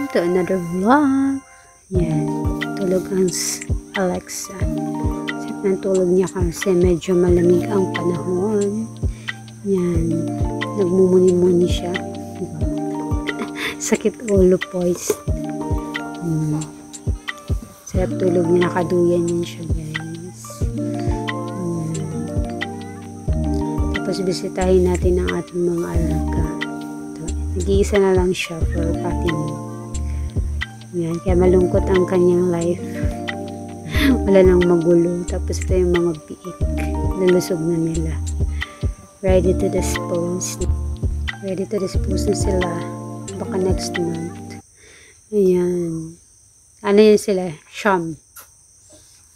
to another vlog. Yan, tulog ang Alexa. Sarap ng tulog niya kasi medyo malamig ang panahon. Yan, nagmumuni-muni siya. Sakit ulo boys. Sarap tulog niya, nakaduyan yun siya guys. Tapos bisitahin natin ang ating mga alaga. Nag-iisa na lang siya for patting. Yan, kaya malungkot ang kanyang life. Wala nang magulo. Tapos ito yung mga biik. Lulusog na nila. Ready to dispose. Ready to dispose na sila. Baka next month. Ayan. Ano yun sila? Sham.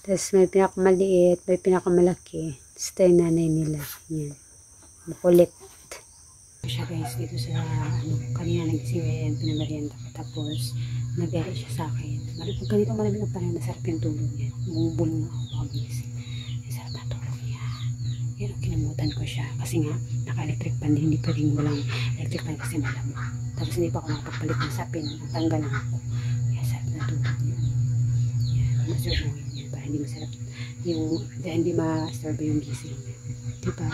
Tapos may pinakamaliit, may pinakamalaki. Tapos ito yung nanay nila. Ayan. Makulit. Siya guys, dito sa kanina nagsisiwayan, pinamarianda ko. Tapos nagdali siya sa akin. Pag ganito malamig ang panahon, masarap yung tulog niya. Bumubulong ako pag-gising. Masarap na tulog niya. Yan, kinamutan ko siya. Kasi nga, naka-electric pan din. Hindi pwedeng walang electric pan kasi malamig. Tapos hindi pa ako nakapagpalit ng sapin. Natanggal lang ako. Yan, sarap na tulog niya. Yan, masurungin niya. Para hindi masarap yung, hindi ma-starve yung gising niya. Diba?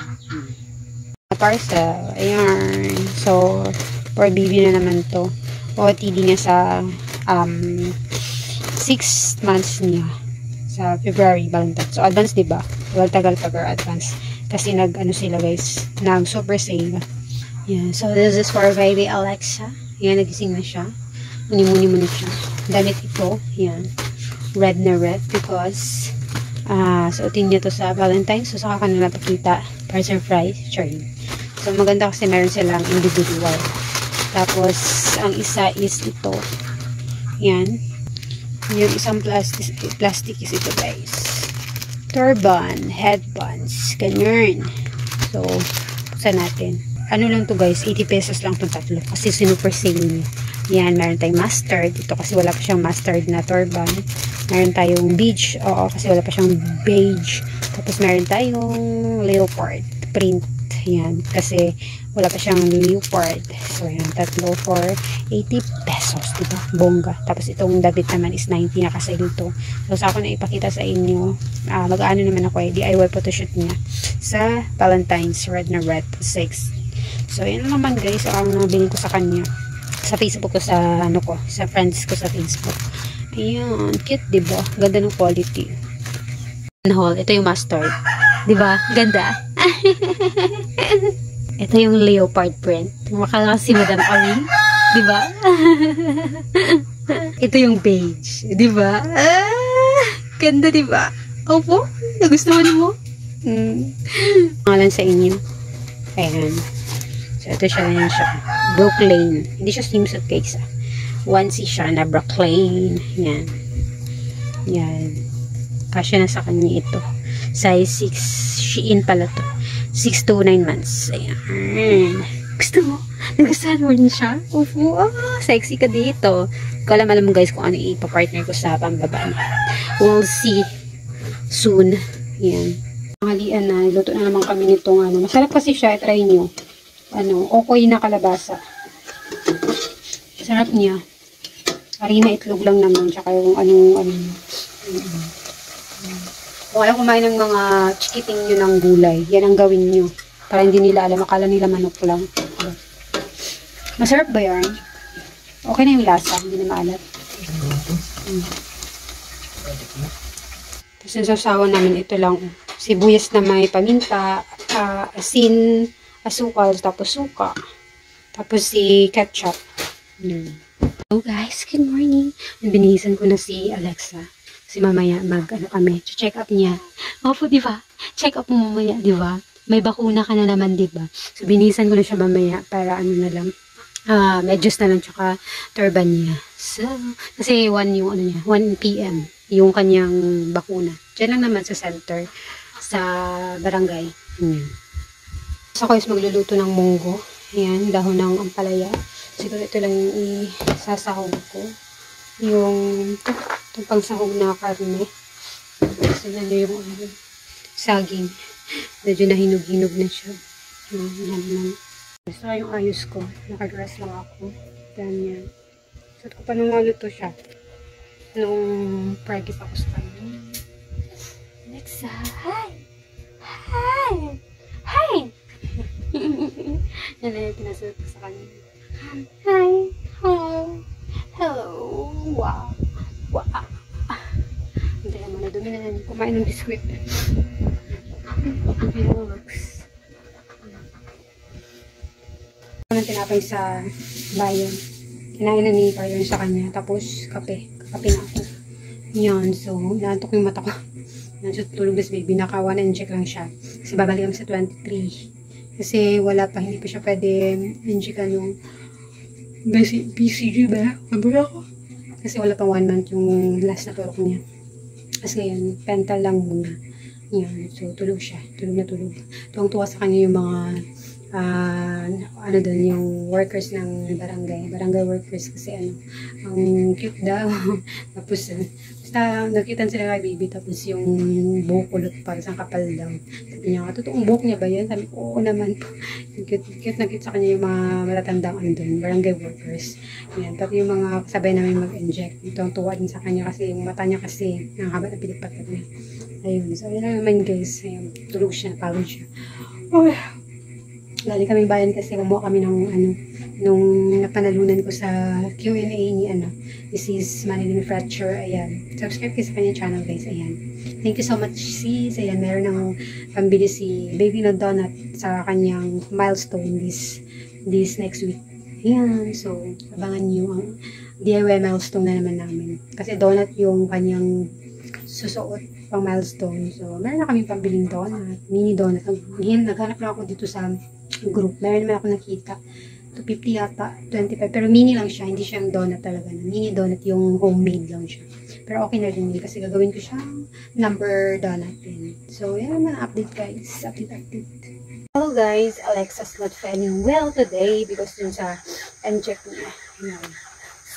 Parcel. Ayan. So, for baby na naman to. OTD niya sa 6 months niya. Sa February, Valentine. So, advance, diba? Well, tagal pa pero advance. Kasi nag-ano sila guys, nag-super sale. Ayan. So, this is for baby Alexa. Ayan, nagising na siya. Muni-muni siya. Damit ito. Ayan. Red na red because suotin niya to sa Valentine. So, saka ka na napakita para surprise. Sure. So, maganda kasi meron silang individual. Tapos, ang isa is ito. Yan. Yung isang plastic is ito, guys. Turban, headbands, ganyan. So, buksan natin. Ano lang to guys, 80 pesos lang itong tatlo. Kasi super sale niya. Yan, meron tayong mustard. Ito kasi wala pa siyang mustard na turban. Meron tayong beige. Oo, kasi wala pa siyang beige. Tapos, meron tayong leopard print. Yan, kasi wala pa siyang leopard. So, yan, tatlo for 80 pesos, diba? Bongga. Tapos, itong damit naman is 90, nakasale to. So, sa ako na ipakita sa inyo, mag-ano naman ako DIY photoshoot niya sa Valentine's, red na red, 6. So, yan naman guys, ang nabili ko sa kanya. Sa Facebook ko, sa ano ko, sa friends ko sa Facebook. Ayan, cute, diba? Ganda ng quality. Ito yung mustard. Diba? Ganda. Ito yung leopard print. Makala si Madam Ari. Diba? Ito yung beige. Diba? Ganda, diba? Opo? Nagustuhan mo? Pangalan sa inyo. Ayan. So, ito siya na siya. Brooklyn. Hindi siya swimsuit case. Onesie siya na Brooklyn. Yan. Yan. Kasya na sa kanya ito. Size 6. Shein pala to. 6 to 9 months. Ayan. Gusto mo? Nagustuhan mo rin siya? Opo. Sexy ka dito. Ko alam mo guys kung ano ipapartner ko sa pambaba. We'll see soon. Ayan. Pangalian na. Luto na naman kami nitong ano. Masarap kasi siya. Try nyo. Ano. Okoy na kalabasa. Sarap niya. Harina itlog lang naman. Tsaka yung ano. Kung ayaw kumain ng mga chikiting nyo ng gulay, yan ang gawin nyo. Para hindi nila alam, akala nila manok lang. Masarap ba yan? Okay na yung lasa, hindi na maalat. Tapos nasasawa namin ito lang. Sibuyas na may paminta, asin, asukal, tapos suka. Tapos si ketchup. Hello guys, good morning. Binihisan ko na si Alexa. Kasi mamaya ano kami, check up niya. Opo, diba? Check up mo mamaya, diba? May bakuna ka na naman, diba? So, binisan ko na siya mamaya para ano na lang. Medyos na lang, tsaka turban niya. So, kasi 1 yung ano niya, 1 PM yung kanyang bakuna. Diyan lang naman sa center, sa barangay. So, ako is magluluto ng munggo. Ayan, dahon ng ampalaya. Siguro ito lang yung isasahog ko. Yung pangsahog na karne. Kasi yung saging. Medyo nahinog-hinog na siya. Yan lang. So, yung ayos ko. Nakadress lang ako. Ganyan. Suot ko pa nung ano to siya. Nung pregnant ako sa kanya. Alexa, hi! Hi! Hi! Yan na yung pinasuot ko sa kanya. Hi! Hi! Hello! Wow! Wow! Hindi naman na dumi na yan. Kumain ng biskuit. Relax. Ang tinapay sa bayan. Kinain na ni Paryon sa kanya. Tapos, kape. Kape na ako. Yan. So, naantok yung mata ko. Yan. So, tulog this baby. Naka 1 and check lang siya. Kasi babalik kami sa 23. Kasi wala pa. Hindi pa siya pwede injectan yung BCG ba? Mabura ako. Kasi wala pa 1 month yung last na tulog niya. Kasi ngayon, pental lang muna. Yan. So, tulog siya. Tulog na tulog. Tuwang-tuwa sa kanya yung mga ano doon, yung workers ng barangay workers kasi ano, ang cute daw. Tapos, basta nakita sila kay baby, tapos yung buhok kulot para sa kapal daw. Sabi niya, totoong buhok niya ba yan? Sabi ko, oo naman po. Cute na cute sa kanya yung mga matatandang ano doon, barangay workers. Yan, pati yung mga kasabay namin mag-inject. Itong tuwa din sa kanya kasi yung mata niya kasi ang haba na pilipat niya. Ayun, so yun lang naman guys. Ayun, tulog siya, pagod siya. Oh, galing kaming bayan kasi kumuha kami ng ano, nung napanalunan ko sa Q&A ni ano, this is Manilyn Fracture. Ayan, subscribe kayo sa kanyang channel guys. Ayan, thank you so much sis. Ayan, meron ng pambili si baby na donut sa kanyang milestone this next week. Ayan, so abangan nyo ang DIY milestone na naman namin kasi donut yung kanyang susuot pang milestone. So meron na kami pambiling donut, mini donut. Naghanap lang ako dito sa group. Meron naman ako nakita. 250 yata, 25. Pero mini lang siya. Hindi siya yung donut talaga. Mini donut yung homemade lang siya. Pero okay na rin yun kasi gagawin ko siyang number donut din. So, yan naman update guys. Update. Hello guys. Alexa's not feeling well today because dun sa NCHEC niya. Yan.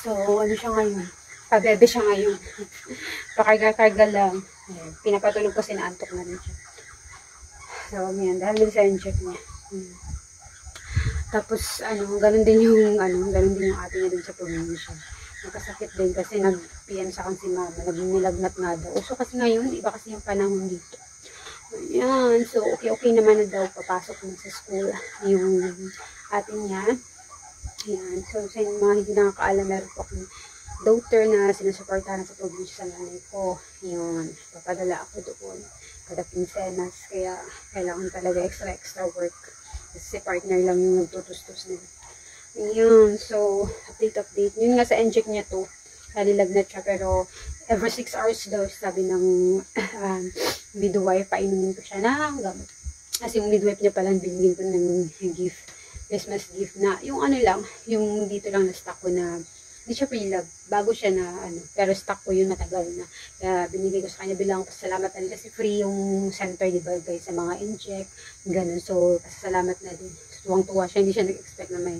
So, ano siya ngayon? Pabebe siya ngayon. Pakarga-karga lang. Yan. Pinapatulog ko sinaantok na rin siya. So, yan. Dahil sa NCHEC niya. Tapos, ganun din yung ate niya dun sa probinsya. Nagkasakit din kasi nag-PM sa kan si mama, nag-nilagnat nga daw. So, kasi ngayon, iba kasi yung panahon dito. Ayan, so, okay naman na daw, papasok na sa school yung ate niya. Ayan, so, sa mga hindi nakakaalam, meron po akong daughter na sinusuportahan sa probinsya sa nanay ko. Yun, papadala ako doon. Kada pinsenas, kaya kailangan talaga extra work. Kasi partner lang yung nagtutustos din. Ayun, so, update. Yun nga sa NCHEC niya to. Nalilagnat siya, pero every 6 hours daw, sabi ng midwife, painumin ko siya ng gamot. Kasi yung midwife niya palang binigyan ko ng gift, Christmas gift na, yung ano lang, yung dito lang na stock ko na, hindi siya pre-love, bago siya na pero stock ko yun matagal na. Kaya binigay ko sa kanya bilang pasalamat na rin kasi free yung center, di ba guys, sa mga NCHEC, ganun. So, pasalamat na din. Tuwang-tuwa siya, hindi siya nag-expect na may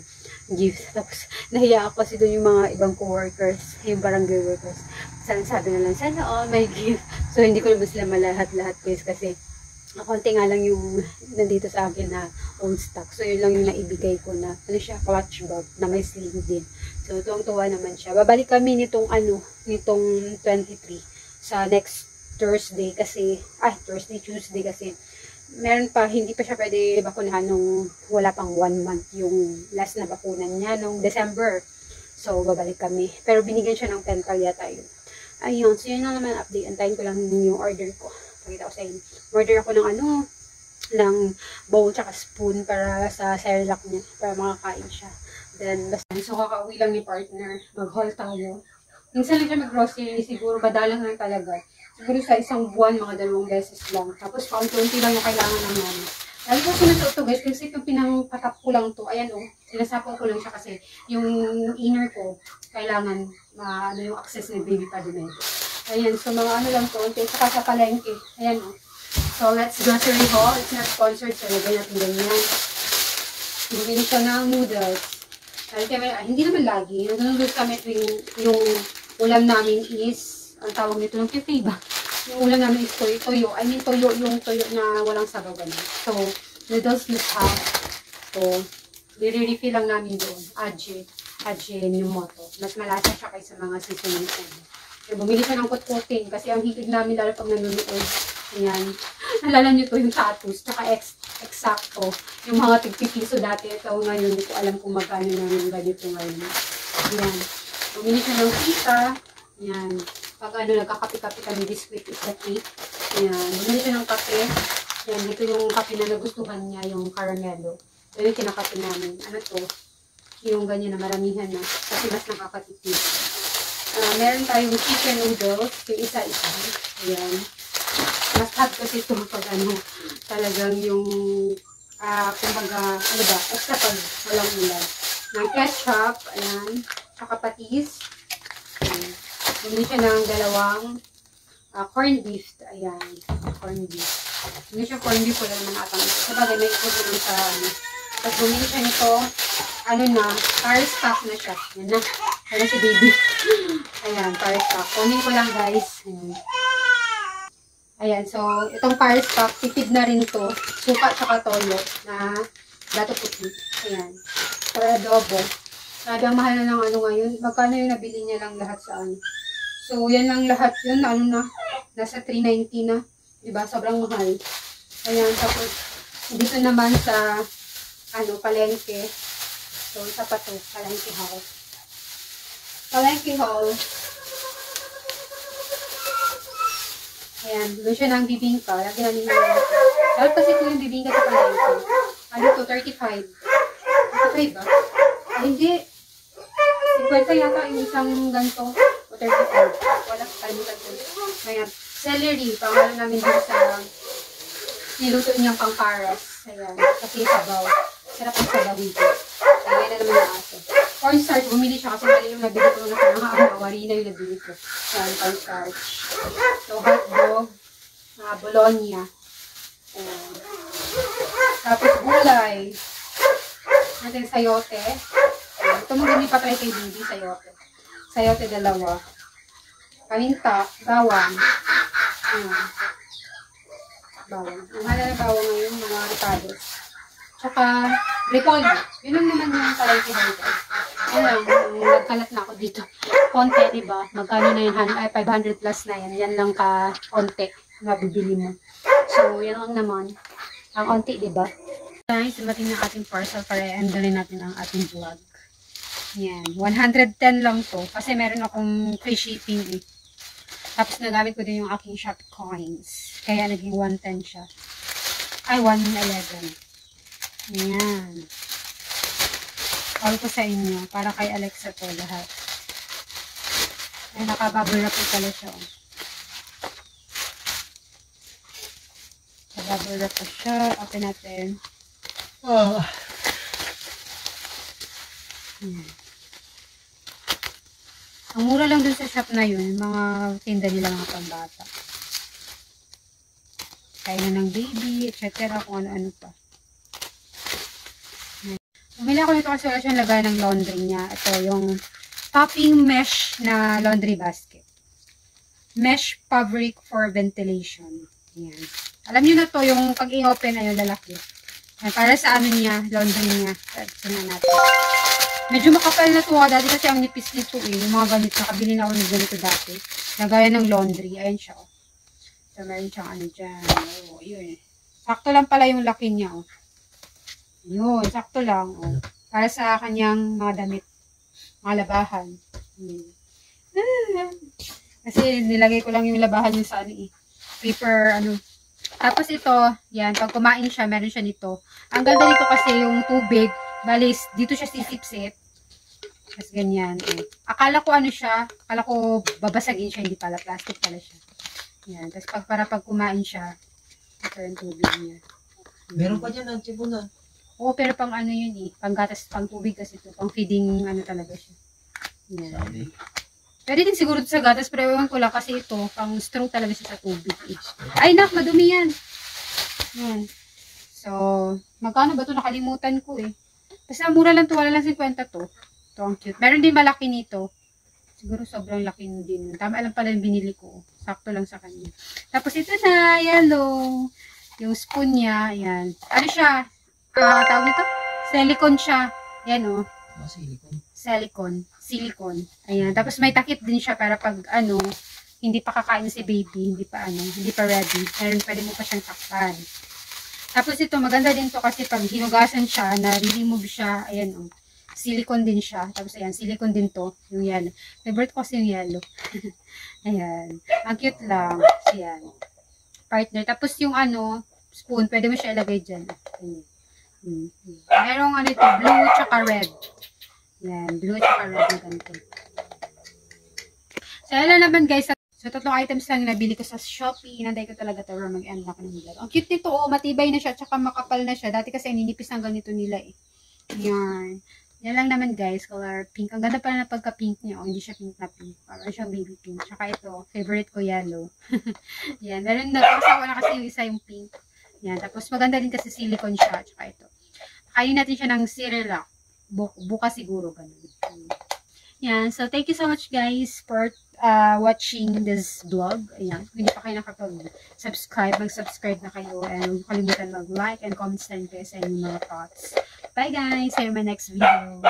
gift. Tapos, nahiya ako kasi doon yung mga ibang co-workers, yung barangay workers. Sabi na lang, sana may gift. So, hindi ko naman sila malahat-lahat guys kasi konti nga lang yung nandito sa akin na old stock. So, yun lang yung naibigay ko na, clutch bag na may sleeve din. So, tuwang-tuwa naman siya. Babalik kami nitong 23 sa next Tuesday kasi Tuesday kasi meron pa, hindi pa siya pwede bakunahan nung wala pang 1 month yung last na bakunan niya nung December. So, babalik kami. Pero binigyan siya ng pental yata yun. Ayun, so yun na naman update. Antayin ko lang yung order ko. Pakita ko sa inyo. Order ako ng ng bowl tsaka spoon para sa Cerelac niya, para makakain siya. Then, basta, so kakauwi lang ni partner, mag-haul tayo. Minsan lang siya mag-grocery, siguro madalang lang talaga. Siguro sa isang buwan, mga 2 beses lang. Tapos, paunti-unti lang yung kailangan ng namin. Lalo ko sinasuot to guys, kasi yung pinangpatap ko lang to, ayan sinasapong ko lang siya kasi yung inner ko, kailangan yung access ni baby pa din ito. Ayan, so mga lang to, saka sa palengke. Ayan So, let's grocery haul. It's not sponsored, so lagay natin ganyan. Bumili siya ng noodles. Hindi naman lagi. Nag-noodles kami yung ulam namin is, ang tawag nito ng cafe ba? Yung ulam namin is toyo. I mean, yung toyo na walang sabaw ganun. So, noodles na half. So, Nire-refill lang namin doon. Ajinomoto. Mas malasa siya kaysa mga seasoning food. So, bumili siya ng kutkuting kasi ang hilig namin lalo pag nanonood. Ayan. Nalala nyo to yung tattoos. Tsaka eksakto. Yung mga tigpipiso dati. Ito ngayon. Hindi ko alam kung magkano namin ganito ngayon. Ayan. Bumili siya ng pita. Ayan. Pag nagkakape-kape kami, biscuit is the cake. Ayan. Bumili siya ng kape. Ayan. Dito yung kape na nagustuhan niya. Yung caramelo. Ito yung kinakape namin. Ano to? Yung ganyan na maramihan na. Kasi mas nakakatipid. Meron tayong chicken noodles. Yung isa-isa. Ayan. Must have kasi ito pag talagang yung, kumbaga, ano ba, extra pag walang ulan. Ng ketchup, ayan, tsaka patis. Ayan. Bumili siya ng dalawang corned beef. Ayan, corned beef. Bumili siya corned beef, wala naman atang. Sabagay, may ito din sa, tapos bumili siya nito, power stock na siya. Yan na. Ayan si baby. Ayan, power stock. Kunin ko lang guys. Ayan. Ayan, so, itong power stock, tipid na rin to. Suka tsaka toyo na dato puti. Ayan. Para adobo. Sabi ang mahal na ng ngayon. Magkano yung nabili niya lang lahat sa So, yan lang lahat yun. Nasa 390 na. Diba? Sobrang mahal. Ayan, tapos, dito naman sa, palengke. So, isa pa to, palengke hall. Palengke hall. Ayan, doon siya ng bibingka. Lagi namin yung bibingka. Dapat kasi ito yung bibingka sa palengke. Ano to? 35. 35 ba? Hindi. 50 yata yung isang ganito. O 35. Wala sa kalimutan ko. Ayan. Celery. Pangalan namin dito sa niluto niyang pangkaras. Ayan. Kasi sabaw. Sarap ang sabaw dito. Ayan na naman yung aso. Cornstarch. Bumili siya kasi mali yung nabili ko na awari na yung nabili ko. Ayan, cornstarch. So, hotdog. Bologna. Ayan. Tapos gulay. Natin sayote. Ayan. Ito mo din ipatry kay Bibi, sayote. Sayote dalawa. Paminta. Bawang. Ayan. Bawang. Ang hala na bawang ngayon, mga ripados. Tsaka, repolyo. Yun lang naman yung palengke dito. Yan lang, nagkalat na ako dito. Konti, diba? Magkano na yun? 500 plus na yan. Yan lang ka konti. Mabibili mo. So, yan lang naman. Ang konti, diba? Guys, dumating na ating parcel para i-endolin natin ang ating vlog. Yan. 110 lang to. Kasi meron akong free shipping eh. Tapos nagamit ko din yung aking Shopee coins. Kaya naging 110 siya. Ay, 111. Ayan. All ko sa inyo. Para kay Alexa to lahat. Ay, nakabubble wrap po pala siya. Nakabubble wrap po siya. Open natin. Ang mura lang dun sa shop na yun. Mga tinda nila mga pambata. Kaya na ng baby, etc. Kung ano-ano pa. Bumili ako nito kasi wala siyang lagay ng laundry niya. Ito yung topping mesh na laundry basket. Mesh fabric for ventilation. Ayan. Alam niyo na to, yung pag i-open na yung lalaki. Ayan, para sa ano niya, laundry niya. Tignan natin. Medyo makapal na to. Dati kasi ang nipis nito eh. Yung mga ganito, nakabili na ako ng ganito dati. Lagaya ng laundry. Ayan siya. Oh. So, meron siyang ano dyan. Oh, yun. Sakto lang pala yung laki niya. Oh. Yun, sakto lang. Oh. Para sa kanyang mga damit. Mga labahan. Kasi nilagay ko lang yung labahan yung sa ano eh. Paper, ano. Tapos ito, yan, pag kumain siya, meron siya nito. Ang ganda nito kasi yung tubig, balis, dito siya sisip-sip. Tapos ganyan. Eh. Akala ko ano siya, akala ko babasagin siya, hindi pala, plastic pala siya. Yan, tapos para pag kumain siya, ito yung tubig niya. Meron pa dyan ang tibunan. Oo, pero pang ano yun eh. Pang gatas, pang tubig kasi ito. Pang feeding ano talaga siya. Yan. Sabi. Pwede din siguro sa gatas, pero ewan ko lang kasi ito, pang straw talaga siya sa tubig eh. Ay nak, madumi yan. Yan. So, magkano ba ito? Nakalimutan ko eh. Basta mura lang ito, wala lang 50 to. Ito ang cute. Meron din malaki nito. Siguro sobrang laki din. Tama lang pala yung binili ko. Sakto lang sa kanya. Tapos ito na, yellow. Yung spoon niya, ayan. Ano siya? Tawag nito? Silicone siya. Yan o. Silicone. Silicone. Ayan. Tapos may takip din siya para pag hindi pa kakain si baby, hindi pa ready. Pero pwede mo pa siyang takpan. Tapos ito, maganda din to kasi pag hinugasan siya, na-remove siya, ayan o. Silicone din siya. Tapos ayan, silicone din to, yung yellow. Favorite ko kasi yung yellow. Ayan. Ang cute lang. Ayan. Partner. Tapos yung spoon, pwede mo siya ilagay dyan. Ayan. Merong ito, blue tsaka red. Yan, blue tsaka red na ganito. So, ayan naman guys. So, 3 items lang nabili ko sa Shopee. Nanday ko talaga ito mag-unlock ng vlog. Ang cute nito, matibay na siya, tsaka makapal na siya. Dati kasi ninipis ng ganito nila eh. Yan. Yan lang naman guys, color pink. Ang ganda pala na pagka-pink niya. Hindi siya pink na pink. Parang siyang baby pink. Tsaka ito, favorite ko yellow. Yan, meron na. Kasawa na kasi yung isa yung pink. Yan, tapos maganda din kasi silicone siya. Tsaka ito. Kainin natin siya ng Cerelac. Bukas siguro, ganun. Yan, so thank you so much guys for watching this vlog. Ayan, kung hindi pa kayo nakapag-subscribe, mag-subscribe na kayo. And huwag kalimutan mag-like and comment sa rin kayo sa inyong mga thoughts. Bye guys! See you in my next video.